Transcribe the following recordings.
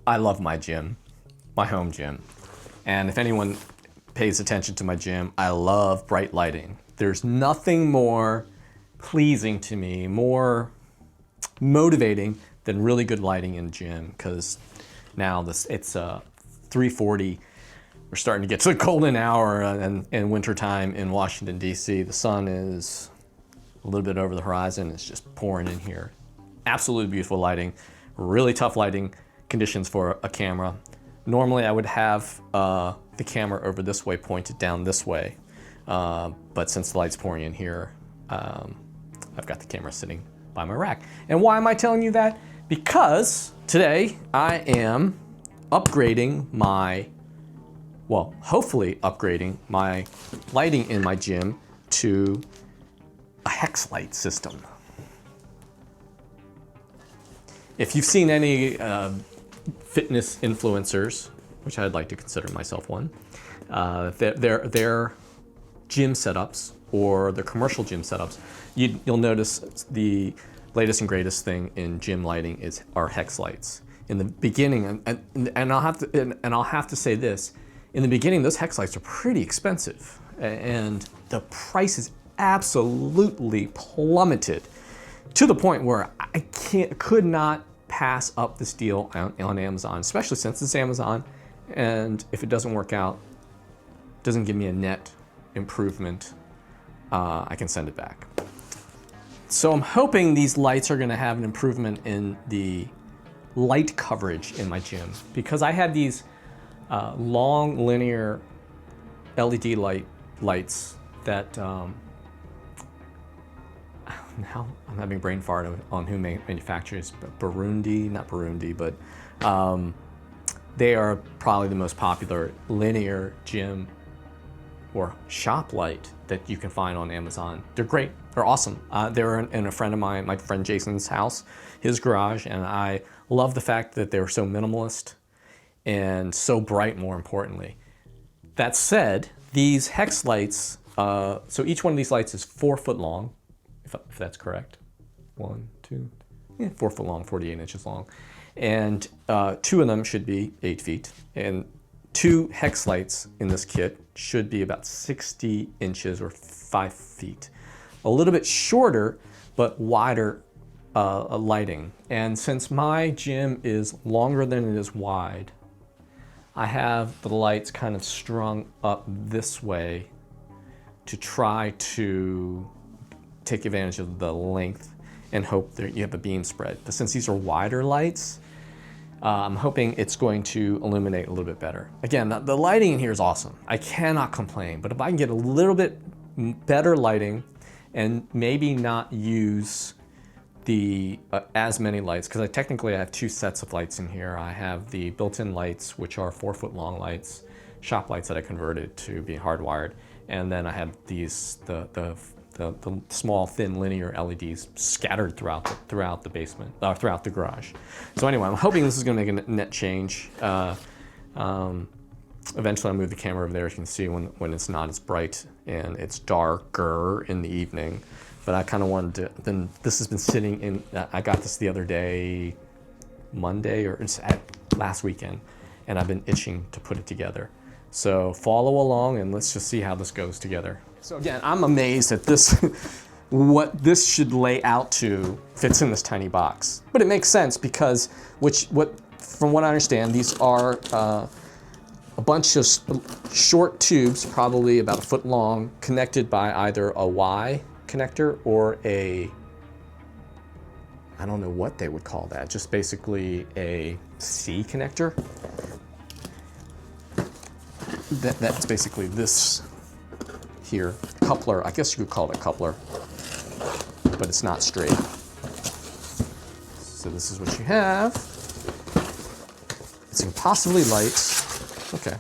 I love my gym, my home gym. And if anyone pays attention to my gym, I love bright lighting. There's nothing more pleasing to me, more motivating than really good lighting in gym, because now it's 3:40. We're starting to get to the golden hour in wintertime in Washington, D.C. The sun is a little bit over the horizon. It's just pouring in here. Absolutely beautiful lighting, really tough lighting conditions for a camera. Normally I would have the camera over this way, pointed down this way. But since the light's pouring in here, I've got the camera sitting by my rack. And why am I telling you that? Because today I am upgrading my, well, hopefully upgrading my lighting in my gym to a HEX light system. If you've seen any fitness influencers, which I'd like to consider myself one, their gym setups or the commercial gym setups, you'll notice the latest and greatest thing in gym lighting are HEX lights. In the beginning, and I'll have to say this, in the beginning those HEX lights are pretty expensive, and the prices absolutely plummeted to the point where I could not pass up this deal on Amazon, especially since it's Amazon, and if it doesn't work out, doesn't give me a net improvement, I can send it back. So I'm hoping these lights are going to have an improvement in the light coverage in my gym, because I had these long linear LED lights that now I'm having brain fart on who manufactures Burundi, not Burundi, but they are probably the most popular linear gym or shop light that you can find on Amazon. They're great, they're awesome. They're in a friend of mine, my friend Jason's house, his garage, and I love the fact that they're so minimalist and so bright, more importantly. That said, these HEX lights, so each one of these lights is 4 foot long, if that's correct. 1, 2, 4 foot long, 48 inches long. And 2 of them should be 8 feet. And 2 HEX lights in this kit should be about 60 inches or 5 feet. A little bit shorter, but wider lighting. And since my gym is longer than it is wide, I have the lights kind of strung up this way to try to take advantage of the length and hope that you have a beam spread. But since these are wider lights, I'm hoping it's going to illuminate a little bit better. Again, the lighting in here is awesome. I cannot complain, but if I can get a little bit better lighting and maybe not use the as many lights, because technically I have 2 sets of lights in here. I have the built-in lights, which are 4 foot long lights, shop lights that I converted to be hardwired, and then I have these the small thin linear LEDs scattered throughout the basement, throughout the garage. So anyway, I'm hoping this is going to make a net change. Eventually I'll move the camera over there. You can see when it's not as bright and it's darker in the evening. But I kind of wanted to, then this has been sitting in, I got this the other day, Monday, or last weekend, and I've been itching to put it together. So follow along and let's just see how this goes together. So again, I'm amazed at this, what this should lay out to fits in this tiny box. But it makes sense because, from what I understand, these are a bunch of short tubes, probably about 1 foot long, connected by either a Y connector or I don't know what they would call that, just basically a C connector. That's basically this here, coupler. I guess you could call it a coupler, but it's not straight. So this is what you have. It's impossibly light. Okay,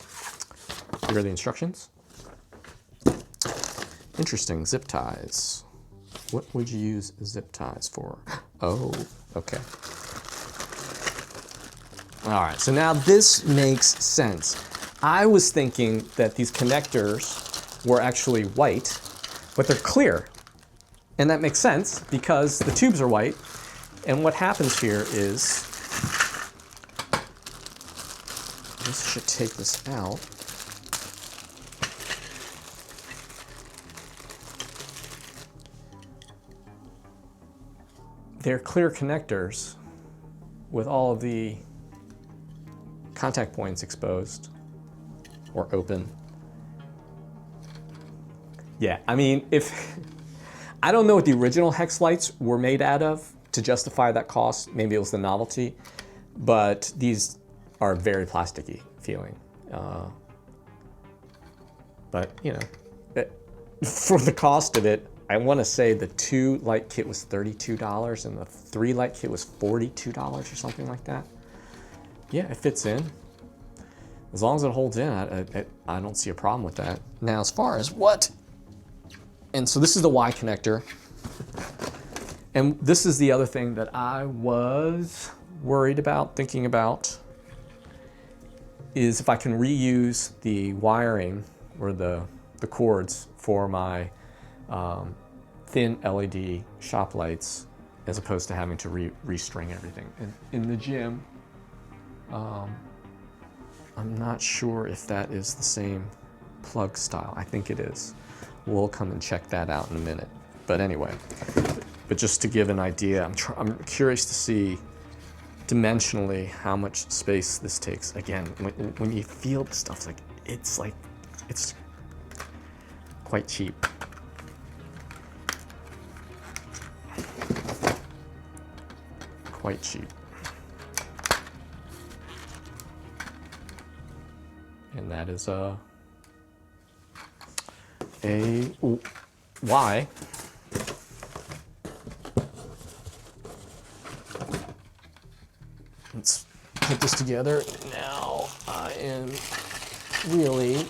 here are the instructions. Interesting, zip ties. What would you use zip ties for? Oh, okay. All right, so now this makes sense. I was thinking that these connectors were actually white, but they're clear. And that makes sense because the tubes are white. And what happens here is this should take this out. They're clear connectors with all of the contact points exposed or open. Yeah, I mean, I don't know what the original HEX lights were made out of to justify that cost. Maybe it was the novelty, but these are very plasticky feeling. But you know, for the cost of it, I want to say the 2 light kit was $32 and the 3 light kit was $42 or something like that. Yeah, it fits in. As long as it holds in, I don't see a problem with that. Now, as far as what? And so this is the Y connector. And this is the other thing that I was worried about, thinking about, is if I can reuse the wiring or the cords for my thin LED shop lights as opposed to having to restring everything. And in the gym, I'm not sure if that is the same plug style. I think it is. We'll come and check that out in a minute. But anyway, but just to give an idea, I'm curious to see dimensionally how much space this takes. Again, when you feel the stuff, it's quite cheap. Quite cheap. And that is a Y. Let's put this together. Now I am really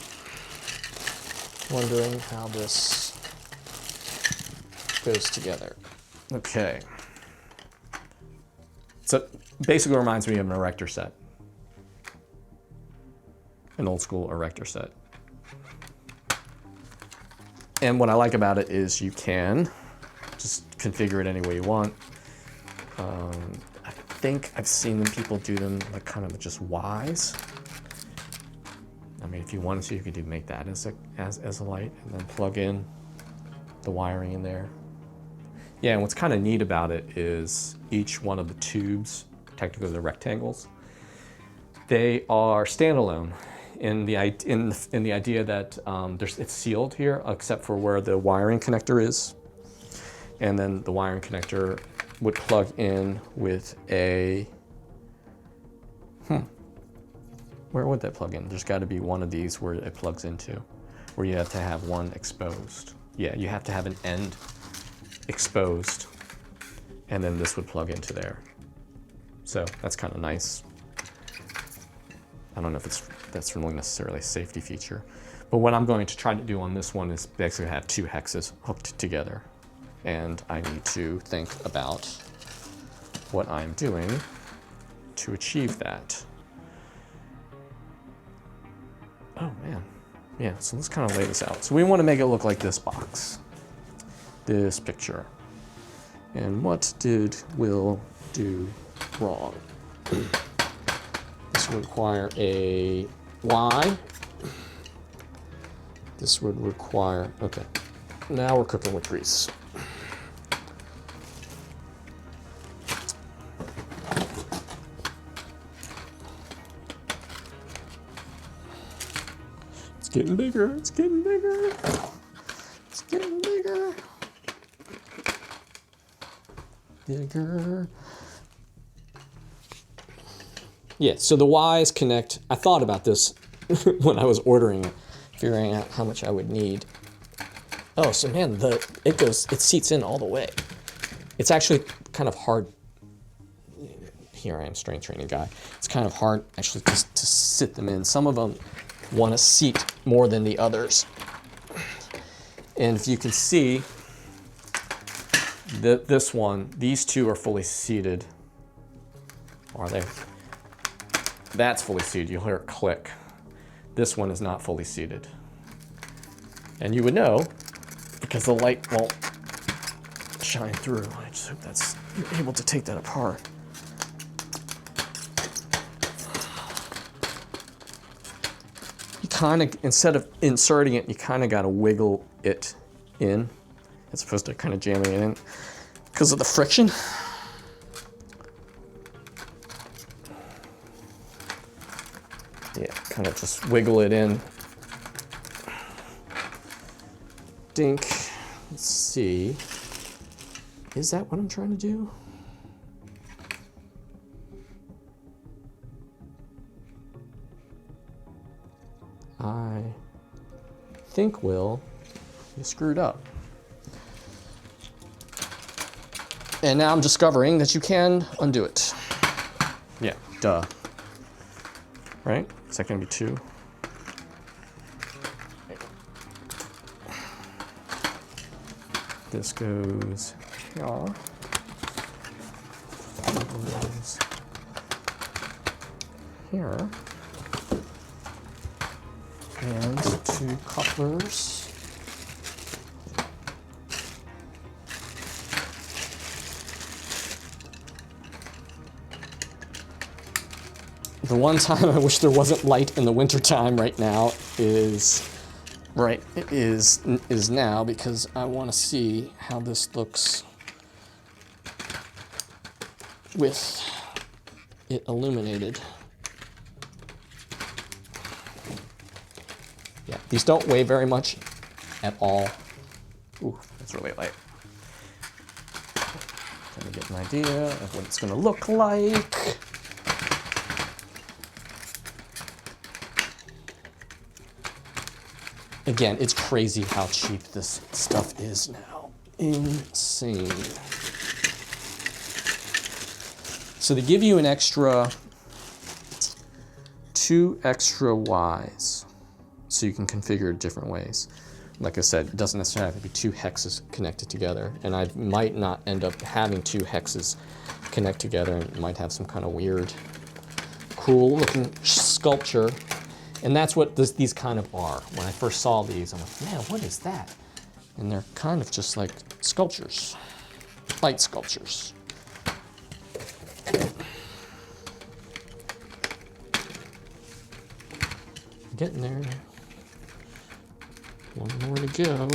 wondering how this goes together. Okay. So basically reminds me of an erector set. An old school erector set. And what I like about it is you can just configure it any way you want. I think I've seen people do them like kind of just Ys. I mean, if you wanted to, you could make that as a light and then plug in the wiring in there. Yeah, and what's kind of neat about it is each one of the tubes, technically they're rectangles, they are standalone in the idea that it's sealed here except for where the wiring connector is, and then the wiring connector would plug in with a where would that plug in? There's got to be one of these where it plugs into, where you have to have one exposed. Yeah, you have to have an end exposed, and then this would plug into there. So that's kind of nice. I don't know if that's really necessarily a safety feature, but what I'm going to try to do on this one is basically have 2 hexes hooked together, and I need to think about what I'm doing to achieve that. Oh man, yeah, so let's kind of lay this out. So we want to make it look like this box, this picture. And what did Will do wrong? This would require a Y. This would require, okay, now we're cooking with grease. It's getting bigger, it's getting bigger. It's getting bigger. Bigger. Yeah, so the Ys connect. I thought about this when I was ordering it, figuring out how much I would need. Oh, so man, it seats in all the way. It's actually kind of hard. Here I am, strength training guy. It's kind of hard actually to sit them in. Some of them want to seat more than the others. And if you can see, this one, these 2 are fully seated. Are they? That's fully seated. You'll hear it click. This one is not fully seated. And you would know because the light won't shine through. I just hope you're able to take that apart. kind of, instead of inserting it, you kind of got to wiggle it in as opposed to kind of jamming it in because of the friction. Yeah, kind of just wiggle it in. Dink. Let's see. Is that what I'm trying to do? I think, Will, you screwed up. And now I'm discovering that you can undo it. Yeah, duh. Right? Is that gonna be 2? This goes here. That goes here. And 2 couplers. The one time I wish there wasn't light in the wintertime right now is now, because I want to see how this looks with it illuminated. Yeah, these don't weigh very much at all. Ooh, that's really light. Trying to get an idea of what it's going to look like. Again, it's crazy how cheap this stuff is now. Insane. So they give you an extra 2 extra Ys, so you can configure it different ways. Like I said, it doesn't necessarily have to be 2 hexes connected together, and I might not end up having 2 hexes connect together, and it might have some kind of weird, cool looking sculpture. And that's what these kind of are. When I first saw these, I'm like, man, what is that? And they're kind of just like sculptures, light sculptures. Getting there. One more to go.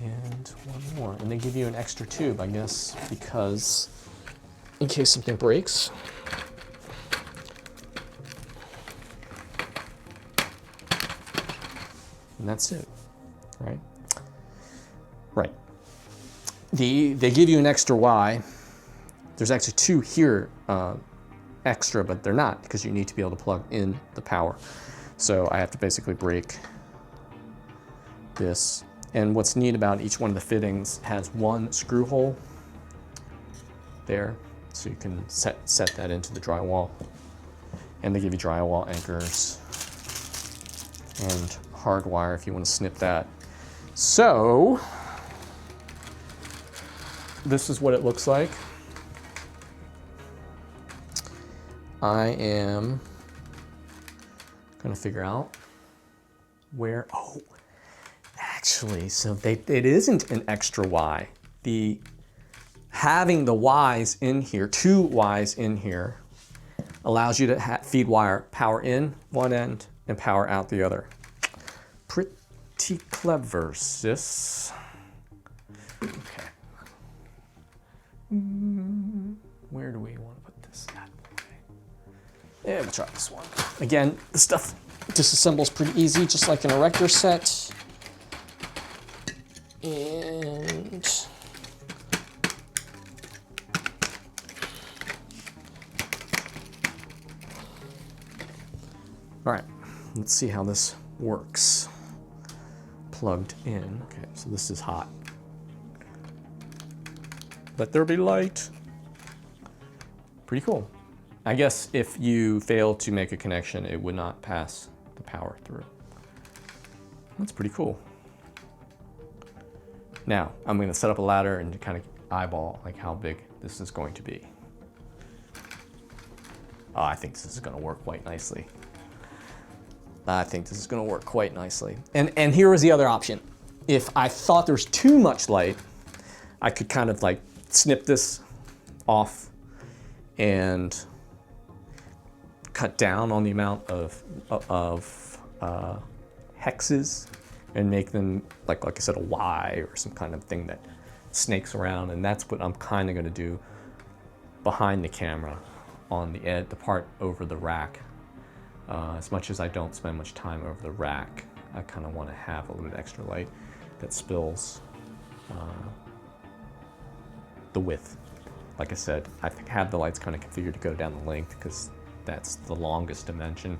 And one more. And they give you an extra tube, I guess, because in case something breaks. And that's it, right? Right. They give you an extra Y. There's actually 2 here extra, but they're not, because you need to be able to plug in the power. So I have to basically break this. And what's neat about each one of the fittings has 1 screw hole there, so you can set that into the drywall. And they give you drywall anchors and hard wire if you want to snip that. So this is what it looks like. I am going to figure out where, oh, actually, so it isn't an extra Y. Having the Ys in here, 2 Ys in here, allows you to feed wire power in one end and power out the other. Pretty clever, sis. Okay. Where do we want to put this at? Yeah, we'll try this one. Again, the stuff disassembles pretty easy, just like an erector set. And all right, let's see how this works. Plugged in. Okay, so this is hot. Let there be light. Pretty cool. I guess if you fail to make a connection, it would not pass the power through. That's pretty cool. Now, I'm going to set up a ladder and kind of eyeball like how big this is going to be. Oh, I think this is going to work quite nicely. I think this is going to work quite nicely. And here was the other option. If I thought there was too much light, I could kind of like snip this off and cut down on the amount of hexes and make them like I said, a Y or some kind of thing that snakes around, and that's what I'm kind of going to do behind the camera on the edge, the part over the rack. As much as I don't spend much time over the rack, I kind of want to have a little bit extra light that spills the width. Like I said, I have the lights kind of configured to go down the length because that's the longest dimension.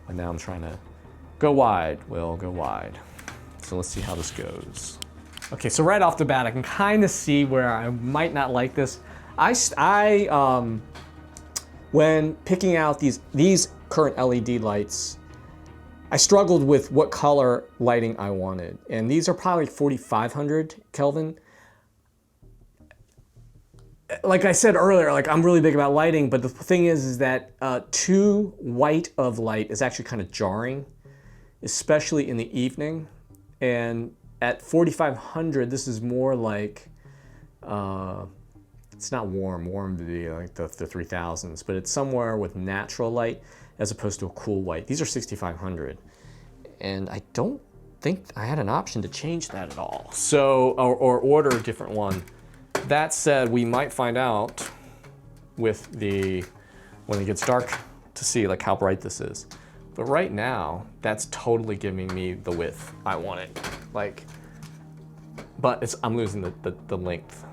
And now I'm trying to go wide. Well, go wide. So let's see how this goes. Okay, so right off the bat, I can kind of see where I might not like this. When picking out these current LED lights, I struggled with what color lighting I wanted. And these are probably 4,500 Kelvin. Like I said earlier, like I'm really big about lighting, but the thing is that too white of light is actually kind of jarring, especially in the evening. And at 4,500, this is more like, it's not warm to be like the 3000s, but it's somewhere with natural light as opposed to a cool white. These are 6,500. And I don't think I had an option to change that at all. So, or order a different one. That said, we might find out with when it gets dark to see like how bright this is. But right now, that's totally giving me the width I wanted. Like, but I'm losing the length.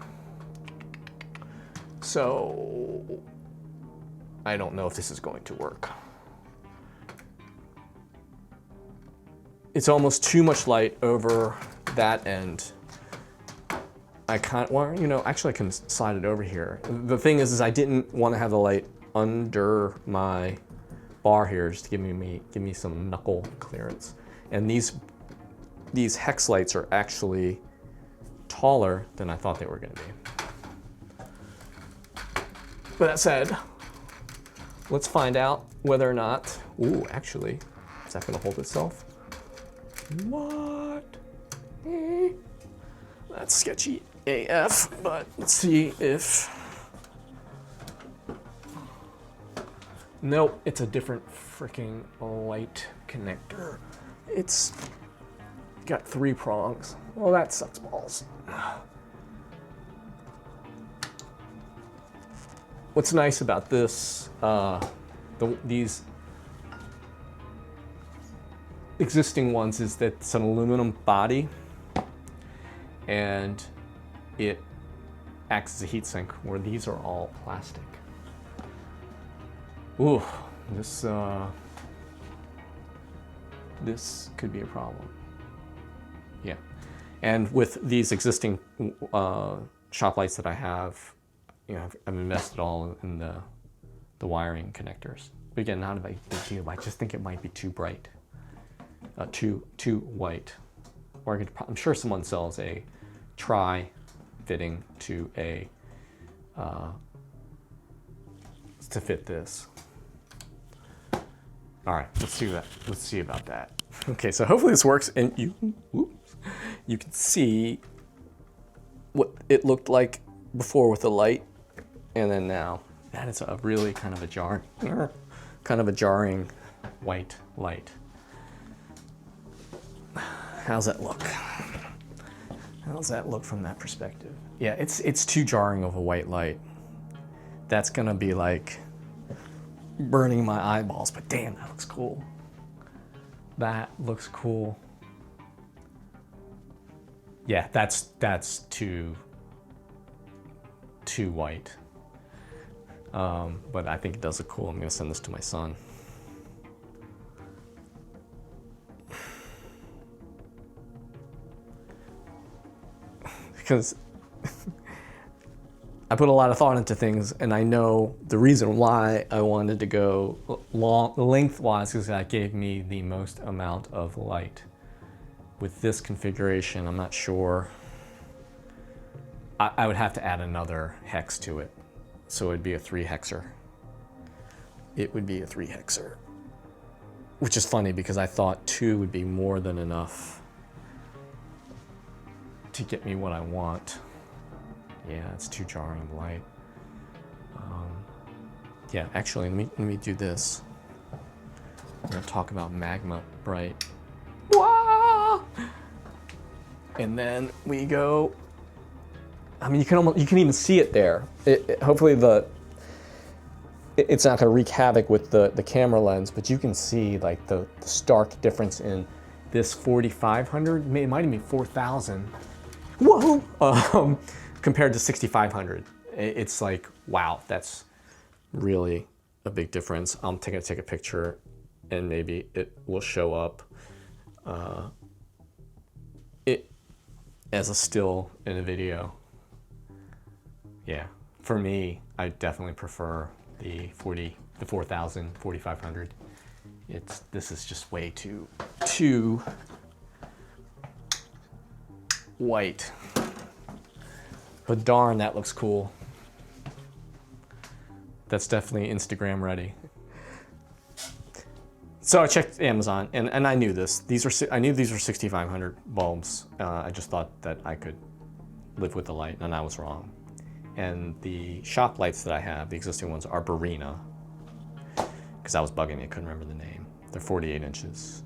So I don't know if this is going to work. It's almost too much light over that end. I can't, well, you know, actually I can slide it over here. The thing is I didn't want to have the light under my bar here just to give me some knuckle clearance. And these hex lights are actually taller than I thought they were going to be. But that said, let's find out whether or not, ooh, actually, is that going to hold itself? What? That's sketchy AF, but let's see if... Nope, it's a different freaking light connector. It's got 3 prongs. Well, that sucks balls. What's nice about this, these existing ones is that it's an aluminum body and it acts as a heat sink, where these are all plastic. Ooh, this could be a problem. Yeah, and with these existing shop lights that I have, you know, I've invested all in the wiring connectors. But again, not a big deal. I just think it might be too bright, too white. Or I'm sure someone sells a tri-fitting to a to fit this. All right, let's see that. Let's see about that. Okay, so hopefully this works, and you can see what it looked like before with the light, and then now. That is a really kind of a jarring white light. How's that look? How's that look from that perspective? Yeah, it's too jarring of a white light. That's gonna be like burning my eyeballs, but damn, that looks cool. That looks cool. Yeah, that's too white. But I think it does look cool. I'm gonna send this to my son. Because I put a lot of thought into things, and I know the reason why I wanted to go lengthwise is that gave me the most amount of light. With this configuration, I'm not sure. I would have to add another hex to it. So it'd be a 3-hexer. It would be a 3-hexer. Which is funny because I thought 2 would be more than enough to get me what I want. Yeah, it's too jarring in the light. Yeah, actually, let me do this. We're gonna talk about magma bright. Wah! And then we go. I mean, you can even see it there. Hopefully it's not gonna wreak havoc with the camera lens, but you can see like the stark difference in this 4500. It might even be 4000. Whoa! Compared to 6500. It's like, wow, that's really a big difference. I'm gonna take a picture and maybe it will show up it as a still in a video. Yeah, for me, I definitely prefer the 4000, 4500. This is just way too white. But darn, that looks cool. That's definitely Instagram ready. So I checked Amazon, and I knew this. I knew these were 6500 bulbs. I just thought that I could live with the light, and I was wrong. And the shop lights that I have, the existing ones, are Barrina, because I was bugging me, I couldn't remember the name. They're 48 inches.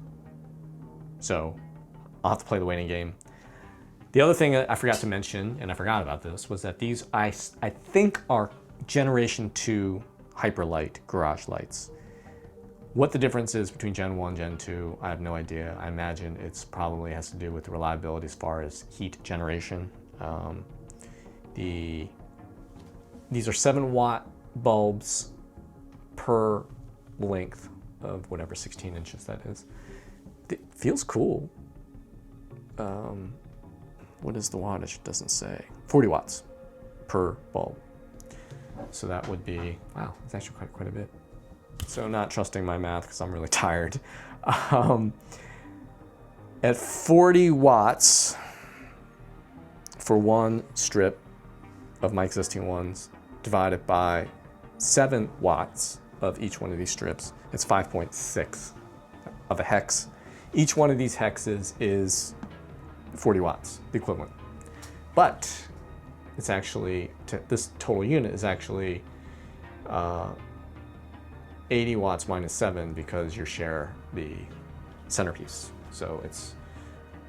So I'll have to play the waiting game. The other thing I forgot to mention, and I forgot about this, was that these I think are Generation 2 HyperLite garage lights. What the difference is between Gen 1 and Gen 2, I have no idea. I imagine it's probably has to do with the reliability as far as heat generation. These are 7-watt bulbs per length of whatever 16 inches that is. It feels cool. What is the wattage? It doesn't say. 40 watts per bulb. So that would be, wow, it's actually quite a bit. So not trusting my math because I'm really tired. At 40 watts for one strip of my existing ones, divided by 7 watts of each one of these strips, it's 5.6 of a hex. Each one of these hexes is 40 watts, the equivalent. But it's actually, this total unit is actually 80 watts minus 7 because you share the centerpiece. So it's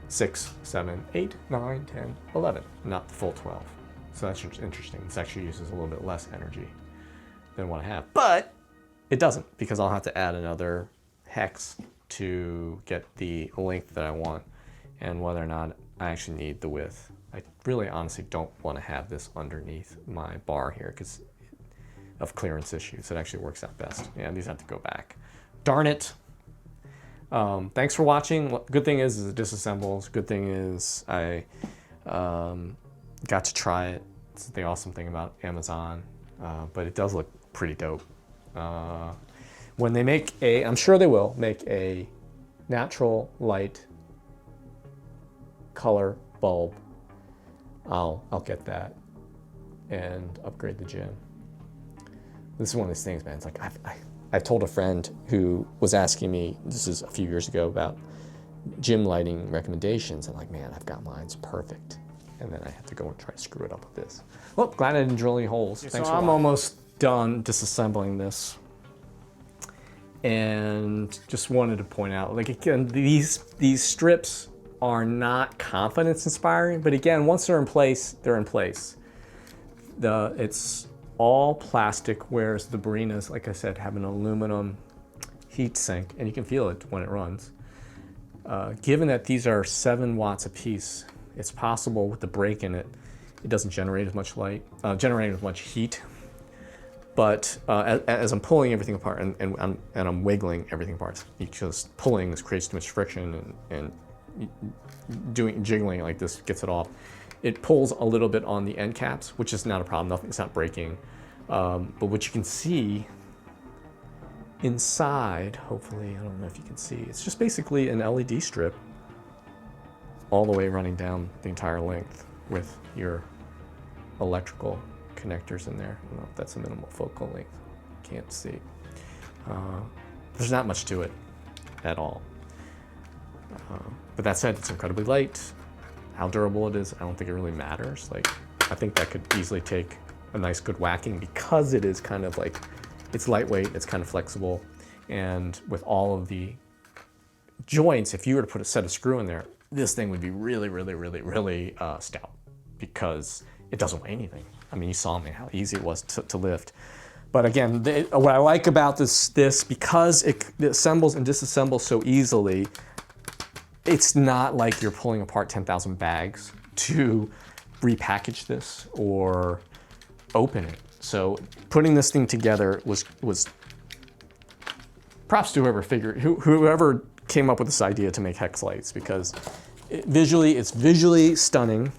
6, 7, 8, 9, 10, 11, not the full 12. So that's interesting. This actually uses a little bit less energy than what I have. But it doesn't, because I'll have to add another hex to get the length that I want and whether or not I actually need the width. I really honestly don't want to have this underneath my bar here because of clearance issues. It actually works out best. Yeah, these have to go back. Darn it. Thanks for watching. Good thing is it disassembles. Good thing is I got to try it. It's the awesome thing about Amazon, but it does look pretty dope. When they make I'm sure they will make a natural light color bulb, I'll get that and upgrade the gym. This is one of these things, man. It's like I've told a friend who was asking me, this is a few years ago, about gym lighting recommendations. I'm like, man, I've got mine's perfect. And then I have to go and try to screw it up with this. Well, glad I didn't drill any holes. Thanks for watching. I'm almost done disassembling this. And just wanted to point out, like, again, these strips are not confidence inspiring, but again, once they're in place, they're in place. It's all plastic, whereas the Barrinas, like I said, have an aluminum heat sink, and you can feel it when it runs. Given that these are 7 watts a piece, it's possible with the break in it, it doesn't generate as much light, generate as much heat. But as I'm pulling everything apart and I'm wiggling everything apart, because pulling creates too much friction and jiggling like this gets it off. It pulls a little bit on the end caps, which is not a problem. It's not breaking. But what you can see inside, hopefully, I don't know if you can see, it's just basically an LED strip all the way running down the entire length with your electrical connectors in there. I don't know if that's a minimal focal length. Can't see. There's not much to it at all. But that said, it's incredibly light. How durable it is, I don't think it really matters. Like, I think that could easily take a nice good whacking because it is kind of like, it's lightweight, it's kind of flexible, and with all of the joints, if you were to put a set of screw in there, this thing would be really, really, really, really stout because it doesn't weigh anything. I mean, you saw me how easy it was to lift. But again, what I like about this because it assembles and disassembles so easily, it's not like you're pulling apart 10,000 bags to repackage this or open it. So putting this thing together was props to whoever came up with this idea to make hex lights, because it's visually stunning.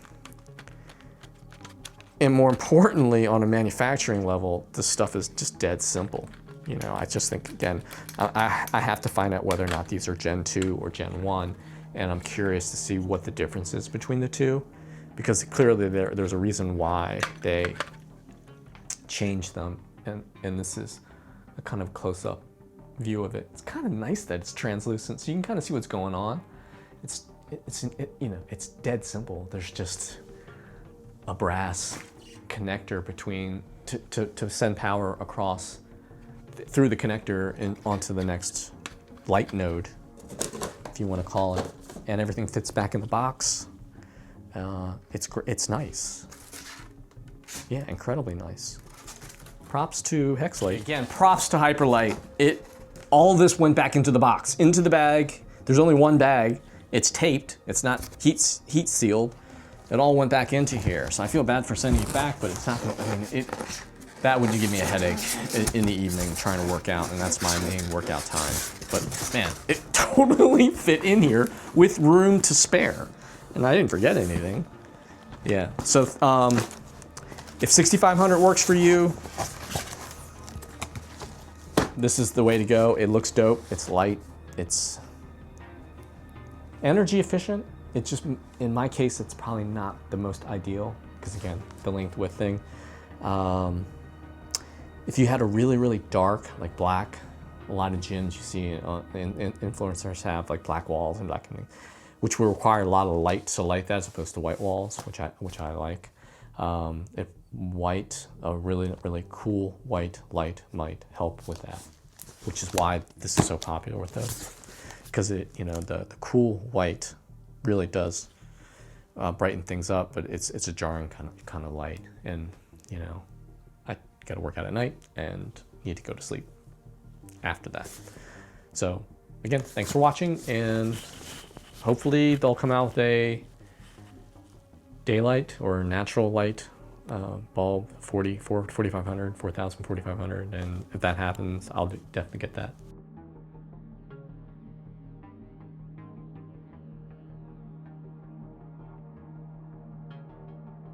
And more importantly, on a manufacturing level, this stuff is just dead simple. You know, I just think, again, I have to find out whether or not these are Gen 2 or Gen 1, and I'm curious to see what the difference is between the two, because clearly there's a reason why they changed them, and this is a kind of close-up view of it. It's kind of nice that it's translucent, so you can kind of see what's going on. You know, it's dead simple. There's just a brass connector between to send power across through the connector and onto the next light node, if you want to call it, and everything fits back in the box. It's nice. Yeah, incredibly nice. Props to HEXLite. Again, props to HyperLite. All this went back into the box, into the bag. There's only one bag. It's taped. It's not heat sealed. It all went back into here. So I feel bad for sending it back, but it's not, I mean, that would give me a headache in the evening trying to work out, and that's my main workout time. But man, it totally fit in here with room to spare. And I didn't forget anything. Yeah, so if 6500 works for you, this is the way to go. It looks dope, it's light, it's energy efficient. It's just, in my case, it's probably not the most ideal, because again, the length width thing. If you had a really, really dark, like black, a lot of gyms you see influencers have like black walls and black, which will require a lot of light to light that as opposed to white walls, which I like. If white, a really, really cool white light might help with that, which is why this is so popular with those, because the cool white really does brighten things up, but it's a jarring kind of light, and I got to work out at night and need to go to sleep after that. So again, thanks for watching, and hopefully they'll come out with a daylight or natural light bulb, 4500, 4000, 4500, and if that happens, I'll definitely get that.